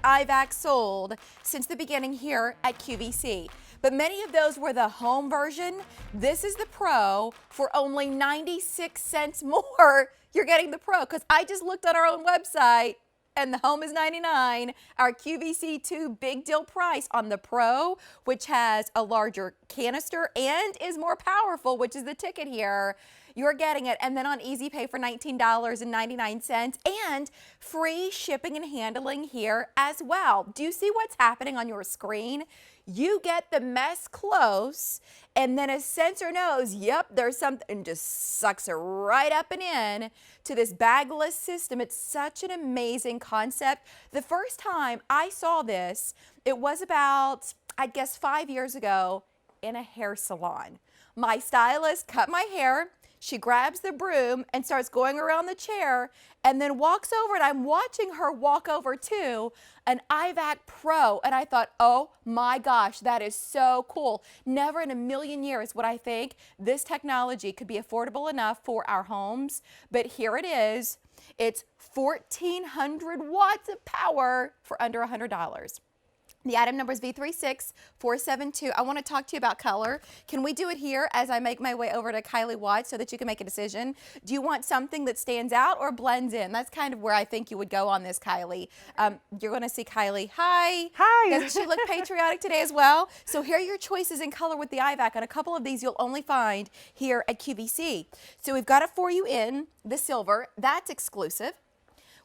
EyeVac sold since the beginning here at QVC. But many of those were the home version. This is the Pro for only 96 cents more. You're getting the Pro because I just looked on our own website and the home is 99. Our QVC 2 big deal price on the Pro, which has a larger canister and is more powerful, which is the ticket here. You're getting it. And then on Easy Pay for $19.99 and free shipping and handling here as well. Do you see what's happening on your screen? You get the mess close, and then a sensor knows, yep, there's something, and just sucks it right up and in to this bagless system. It's such an amazing concept. The first time I saw this, it was about, I guess, 5 years ago in a hair salon. My stylist cut my hair. She grabs the broom and starts going around the chair and then walks over, and I'm watching her walk over to an EyeVac Pro, and I thought, oh my gosh, that is so cool. Never in a million years would I think this technology could be affordable enough for our homes, but here it is. It's 1,400 watts of power for under $100. The item number is V36472. I want to talk to you about color. Can we do it here as I make my way over to Kylie Watts so that you can make a decision? Do you want something that stands out or blends in? That's kind of where I think you would go on this, Kylie. You're going to see Kylie. Hi. Hi. Doesn't she look patriotic today as well? So here are your choices in color with the EyeVac, and a couple of these you'll only find here at QVC. So we've got it for you in the silver. That's exclusive.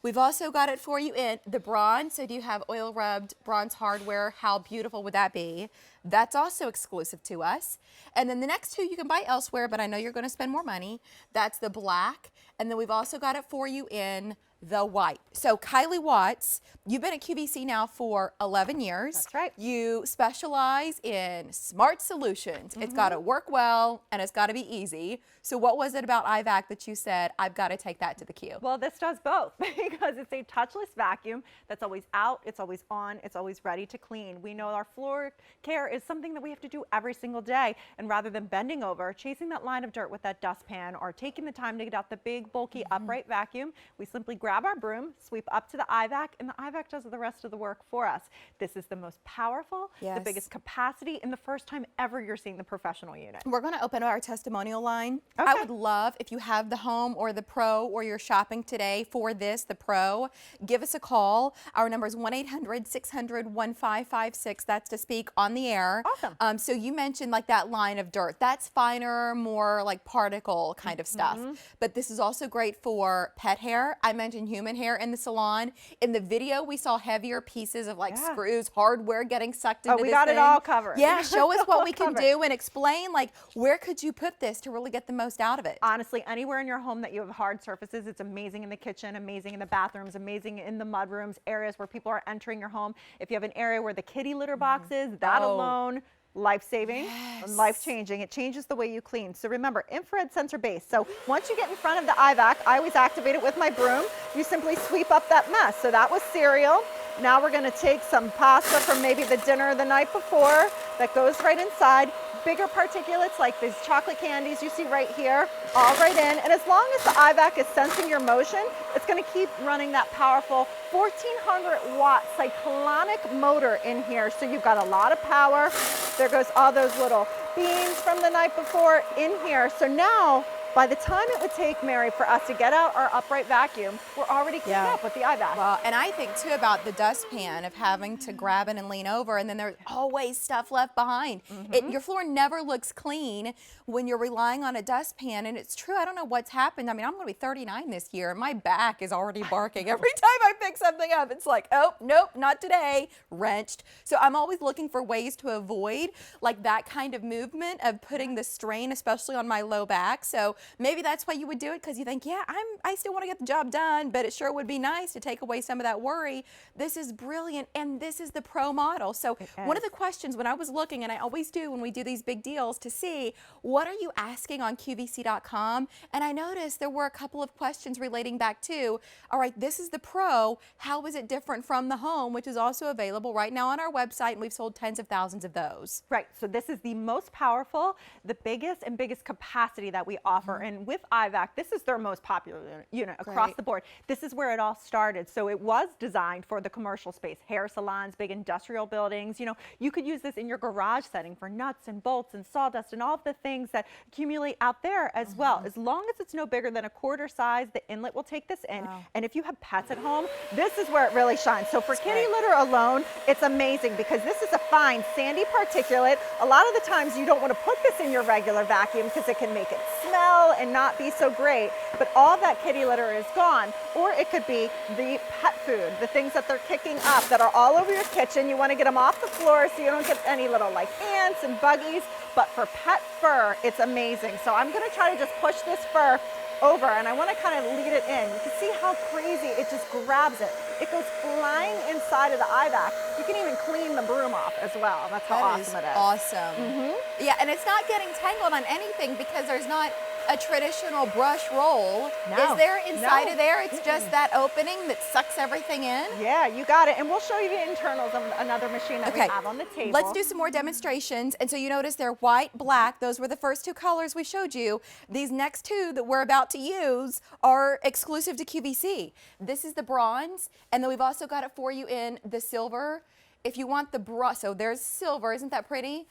We've also got it for you in the bronze. So do you have oil rubbed bronze hardware? How beautiful would that be? That's also exclusive to us. And then the next two you can buy elsewhere, but I know you're going to spend more money. That's the black. And then we've also got it for you in the white. So Kylie Watts, you've been at QVC now for 11 years. That's right. You specialize in smart solutions. It's got to work well and it's got to be easy. So what was it about EyeVac that you said, I've got to take that to the Q? Well, this does both because it's a touchless vacuum that's always out, it's always on, it's always ready to clean. We know our floor care is something that we have to do every single day, and rather than bending over, chasing that line of dirt with that dustpan or taking the time to get out the big, bulky, upright vacuum, we simply grab our broom, sweep up to the EyeVac, and the EyeVac does the rest of the work for us. This is the most powerful, the biggest capacity, and the first time ever you're seeing the professional unit. We're going to open our testimonial line. Okay. I would love if you have the home or the Pro or you're shopping today for this, the Pro, give us a call. Our number is 1-800-600-1556. That's to speak on the air. Awesome. So you mentioned like that line of dirt. That's finer, more like particle kind of stuff. But this is also great for pet hair. I mentioned human hair in the salon. In the video, we saw heavier pieces of like screws, hardware getting sucked into this we got thing. it all covered. Yeah, show us what we can do and explain like where could you put this to really get the most out of it. Honestly, anywhere in your home that you have hard surfaces, it's amazing in the kitchen, amazing in the bathrooms, amazing in the mudrooms, areas where people are entering your home. If you have an area where the kitty litter box is, that alone, life-saving and life-changing. It changes the way you clean. So remember, infrared sensor based. So once you get in front of the EyeVac, I always activate it with my broom. You simply sweep up that mess. So that was cereal. Now we're going to take some pasta from maybe the dinner the night before that goes right inside. Bigger particulates like these chocolate candies you see right here, all right in. And as long as the EyeVac is sensing your motion, it's going to keep running that powerful 1,400 watt cyclonic motor in here. So you've got a lot of power. There goes all those little beans from the night before in here. So now, by the time it would take, Mary, for us to get out our upright vacuum, we're already cleaned up with the EyeVac. Well, and I think too about the dustpan of having to grab it and lean over, and then there's always stuff left behind. Your floor never looks clean when you're relying on a dustpan, and it's true. I don't know what's happened. I mean, I'm going to be 39 this year, and my back is already barking every time I pick something up. It's like, oh, nope, not today, wrenched. So I'm always looking for ways to avoid like that kind of movement of putting the strain, especially on my low back. So maybe that's why you would do it, because you think, yeah, I still want to get the job done, but it sure would be nice to take away some of that worry. This is brilliant, and this is the Pro model. So one of the questions when I was looking, and I always do when we do these big deals, to see what are you asking on QVC.com, and I noticed there were a couple of questions relating back to, all right, this is the Pro, how is it different from the Home, which is also available right now on our website, and we've sold tens of thousands of those. Right, so this is the most powerful, the biggest capacity that we offer offer. And with EyeVac, this is their most popular unit across the board. This is where it all started. So it was designed for the commercial space, hair salons, big industrial buildings. You know, you could use this in your garage setting for nuts and bolts and sawdust and all of the things that accumulate out there as well. As long as it's no bigger than a quarter size, the inlet will take this in. And if you have pets at home, this is where it really shines. So for kitty litter alone, it's amazing because this is a fine sandy particulate. A lot of the times you don't want to put this in your regular vacuum because it can make it smell and not be so great. But all that kitty litter is gone. Or it could be the pet food, the things that they're kicking up that are all over your kitchen. You want to get them off the floor so you don't get any little like ants and buggies. But for pet fur, it's amazing. So I'm going to try to just push this fur over, and I want to kind of lead it in. You can see how crazy it just grabs it. It goes flying inside of the EyeVac. You can even clean the broom off as well. That's how awesome it is. Awesome. Yeah, and it's not getting tangled on anything because there's not a traditional brush roll. No. Is there inside of there? It's just that opening that sucks everything in? Yeah, you got it. And we'll show you the internals of another machine that we have on the table. Let's do some more demonstrations. And so you notice they're white, black. Those were the first two colors we showed you. These next two that we're about to use are exclusive to QVC. This is the bronze, and then we've also got it for you in the silver. If you want the so there's silver, isn't that pretty?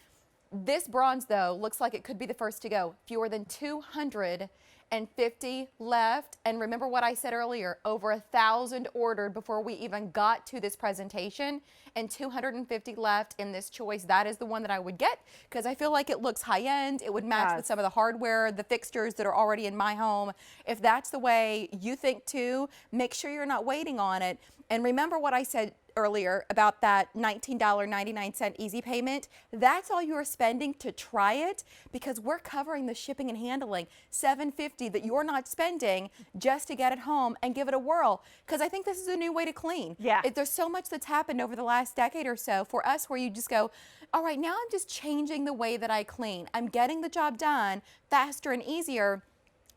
This bronze, though, looks like it could be the first to go. Fewer than 250 left. And remember what I said earlier, over 1,000 ordered before we even got to this presentation, and 250 left in this choice. That is the one that I would get because I feel like it looks high-end. It would match with some of the hardware, the fixtures that are already in my home. If that's the way you think too, make sure you're not waiting on it. And remember what I said earlier about that $19.99 easy payment. That's all you're spending to try it because we're covering the shipping and handling, $750 that you're not spending just to get it home and give it a whirl. Because I think this is a new way to clean. Yeah. There's so much that's happened over the last decade or so for us where you just go, all right, now I'm just changing the way that I clean. I'm getting the job done faster and easier.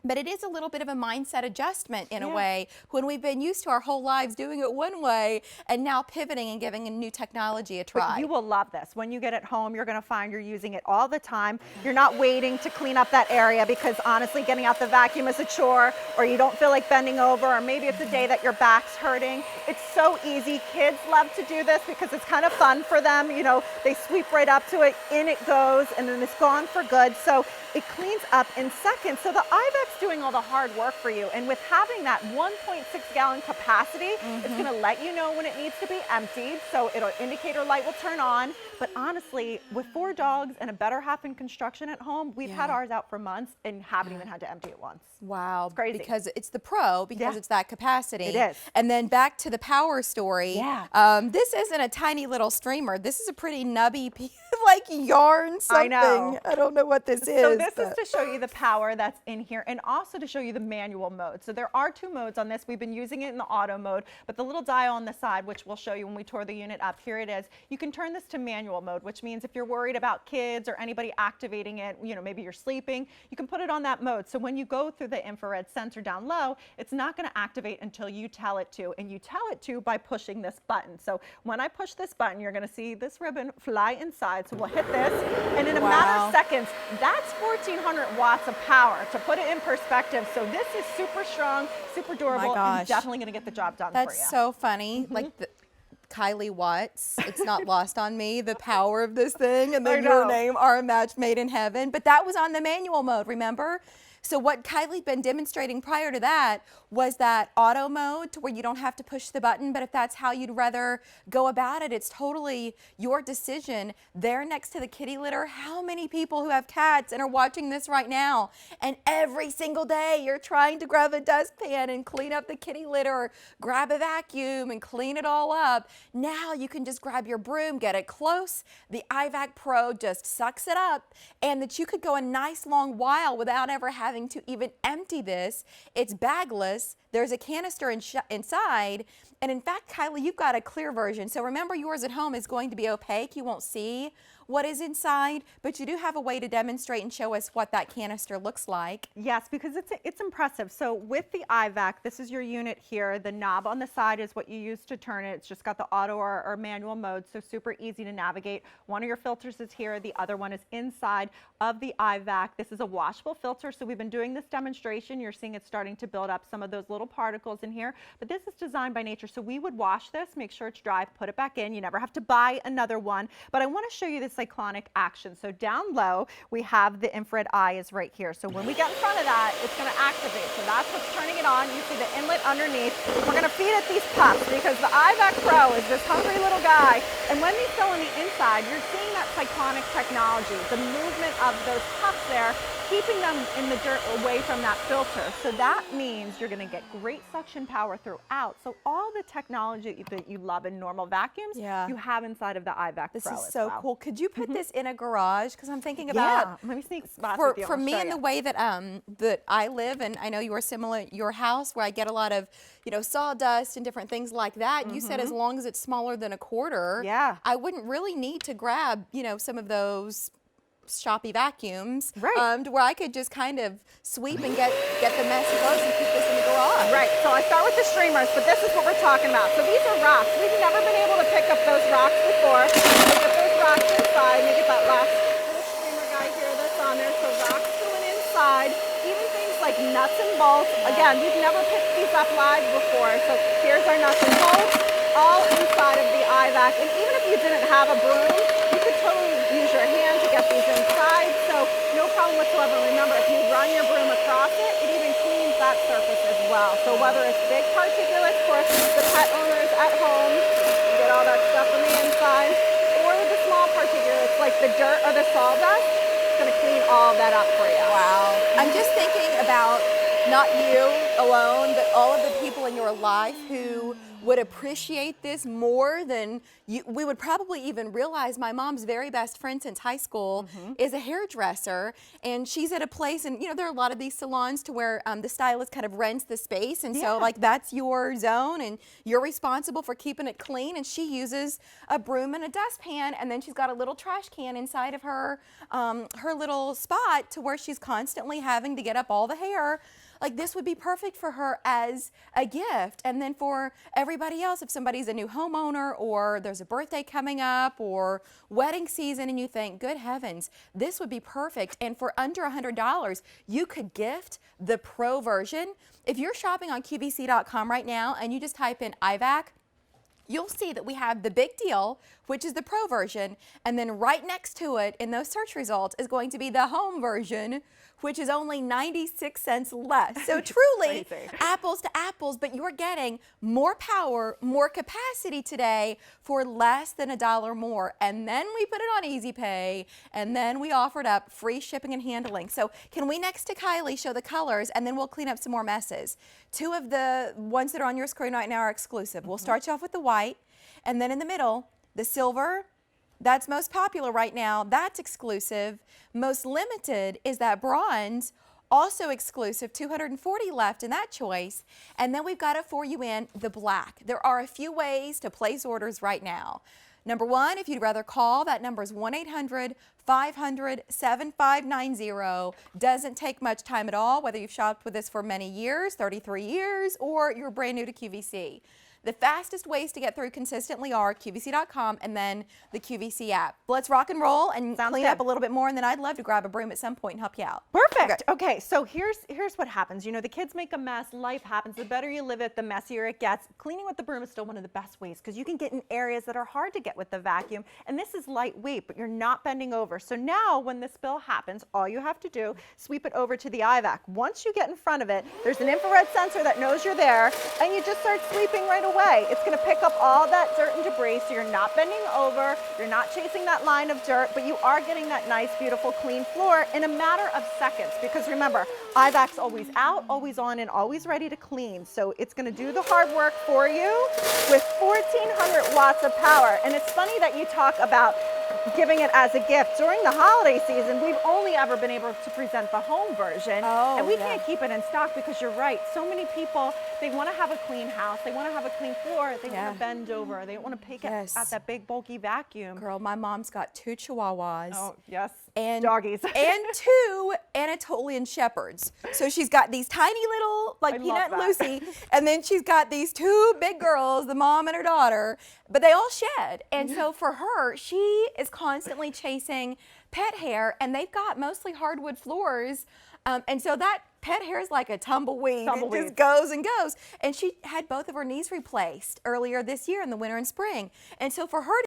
But it is a little bit of a mindset adjustment in a way when we've been used to our whole lives doing it one way and now pivoting and giving a new technology a try. But you will love this. When you get it home, you're going to find you're using it all the time. You're not waiting to clean up that area because honestly, getting out the vacuum is a chore, or you don't feel like bending over, or maybe it's a day that your back's hurting. It's so easy. Kids love to do this because it's kind of fun for them. You know, they sweep right up to it, in it goes, and then it's gone for good. So it cleans up in seconds. So the EyeVac's doing all the hard work for you. And with having that 1.6 gallon capacity, it's going to let you know when it needs to be emptied. So it'll indicator light will turn on. But honestly, with 4 dogs and a better half in construction at home, we've had ours out for months and haven't even had to empty it once. Wow. It's crazy. Because it's the Pro, because it's that capacity. It is. And then back to the power story. Yeah. This isn't a tiny little streamer. This is a pretty nubby piece like yarn something. I know. I don't know what this is. So this is to show you the power that's in here and also to show you the manual mode. So there are 2 modes on this. We've been using it in the auto mode, but the little dial on the side, which we'll show you when we tour the unit up, here it is. You can turn this to manual mode, which means if you're worried about kids or anybody activating it, you know, maybe you're sleeping, you can put it on that mode. So when you go through the infrared sensor down low, it's not going to activate until you tell it to, and you tell it to by pushing this button. So when I push this button, you're going to see this ribbon fly inside. So we'll hit this, and in a matter of seconds, that's 1,400 watts of power. To put it in perspective, so this is super strong, super durable, and definitely going to get the job done for you. That's so funny. Like the Kylie Watts, it's not lost on me, the power of this thing, and then your name are a match made in heaven. But that was on the manual mode, remember? So what Kylie'd been demonstrating prior to that was that auto mode to where you don't have to push the button, but if that's how you'd rather go about it, it's totally your decision. There next to the kitty litter, how many people who have cats and are watching this right now, and every single day you're trying to grab a dustpan and clean up the kitty litter, or grab a vacuum and clean it all up. Now you can just grab your broom, get it close. The EyeVac Pro just sucks it up, and that you could go a nice long while without ever having to even empty this. It's bagless. there's a canister inside. And in fact, Kylie, you've got a clear version. So remember, yours at home is going to be opaque. You won't see what is inside, but you do have a way to demonstrate and show us what that canister looks like. Yes, because it's impressive. So with the EyeVac, this is your unit here. The knob on the side is what you use to turn it. It's just got the auto or manual mode, so super easy to navigate. One of your filters is here. The other one is inside of the EyeVac. This is a washable filter, so we've been doing this demonstration. You're seeing it starting to build up some of those little particles in here, but this is designed by nature. So we would wash this, make sure it's dry, put it back in. You never have to buy another one, but I want to show you this Cyclonic Action. So down low, we have the infrared eye is right here. So when we get in front of that, it's going to activate. So that's what's turning it on. You see the inlet underneath. We're going to feed it these puffs because the EyeVac Pro is this hungry little guy. And when these go on the inside, you're seeing that cyclonic technology, the movement of those puffs there, keeping them in the dirt away from that filter. So that means you're going to get great suction power throughout. So all the technology that you love in normal vacuums, you have inside of the EyeVac Pro. This is so cool. Could you put this in a garage? Because I'm thinking about, let me sneak spots for me and the way that that I live, and I know you are similar, your house where I get a lot of, you know, sawdust and different things like that. You said as long as it's smaller than a quarter, I wouldn't really need to grab, you know, some of those shoppy vacuums, to where I could just kind of sweep and get the mess close and keep this in the garage. Right, so I start with the streamers, but this is what we're talking about. So these are rocks. We've never been able to pick up those rocks before. We get those rocks inside, and you get that last little streamer guy here that's on there. So rocks going inside, even things like nuts and bolts. Again, we've never picked these up live before. So here's our nuts and bolts, all inside of the EyeVac. And even if you didn't have a broom, you could totally use your hand to get these inside, so no problem whatsoever. Remember, if you run your broom across it, it even cleans that surface as well. So whether it's big particulates for the pet owners at home, you get all that stuff on the inside, or the small particulates like the dirt or the sawdust, it's going to clean all that up for you. Wow. I'm just thinking about not you alone, but all of the people in your life who would appreciate this more than we would probably even realize. My mom's very best friend since high school is a hairdresser, and she's at a place, and you know, there are a lot of these salons to where the stylist kind of rents the space, and so like that's your zone and you're responsible for keeping it clean, and she uses a broom and a dustpan, and then she's got a little trash can inside of her her little spot to where she's constantly having to get up all the hair. Like, this would be perfect for her as a gift. And then for everybody else, if somebody's a new homeowner or there's a birthday coming up or wedding season and you think, good heavens, this would be perfect. And for under $100, you could gift the Pro version. If you're shopping on QVC.com right now and you just type in EyeVac, you'll see that we have the big deal, which is the Pro version, and then right next to it in those search results is going to be the Home version, which is only 96 cents less. So truly apples to apples, but you're getting more power, more capacity today for less than $1 more. And then we put it on Easy Pay, and then we offered up free shipping and handling. So can we next to Kylie show the colors, and then we'll clean up some more messes. Two of the ones that are on your screen right now are exclusive. We'll start you off with the white, and then in the middle, the silver. That's most popular right now. That's exclusive. Most limited is that bronze, also exclusive, 240 left in that choice. And then we've got it for you in the black. There are a few ways to place orders right now. Number one, if you'd rather call, that number is 1-800-500-7590. Doesn't take much time at all, whether you've shopped with us for many years, 33 years, or you're brand new to QVC. The fastest ways to get through consistently are QVC.com and then the QVC app. Let's rock and roll and clean up a little bit more, and then I'd love to grab a broom at some point and help you out. Perfect. Okay, so here's what happens. You know, the kids make a mess, life happens. The better you live it, the messier it gets. Cleaning with the broom is still one of the best ways because you can get in areas that are hard to get with the vacuum, and this is lightweight, but you're not bending over. So now when the spill happens, all you have to do, sweep it over to the EyeVac. Once you get in front of it, there's an infrared sensor that knows you're there, and you just start sweeping right away. It's going to pick up all that dirt and debris, so you're not bending over, you're not chasing that line of dirt, but you are getting that nice, beautiful, clean floor in a matter of seconds. Because remember, EyeVac's always out, always on, and always ready to clean. So it's going to do the hard work for you with 1,400 watts of power. And it's funny that you talk about giving it as a gift. During the holiday season, we've only ever been able to present the home version. Oh, and we yeah. can't keep it in stock because you're right. So many people, they want to have a clean house. They want to have a clean floor. They Yeah. want to bend over. They don't want to pick Yes. at that big bulky vacuum. Girl, my mom's got 2 Chihuahuas. Oh, yes. And doggies. and 2 Anatolian Shepherds. So she's got these tiny little, like I Peanut love and that. Lucy, and then she's got these 2 big girls, the mom and her daughter, but they all shed. And so for her, she is constantly chasing pet hair, and they've got mostly hardwood floors. And so that pet hair is like a tumbleweed. It Tumbleweed. just goes and goes. And she had both of her knees replaced earlier this year in the winter and spring. And so for her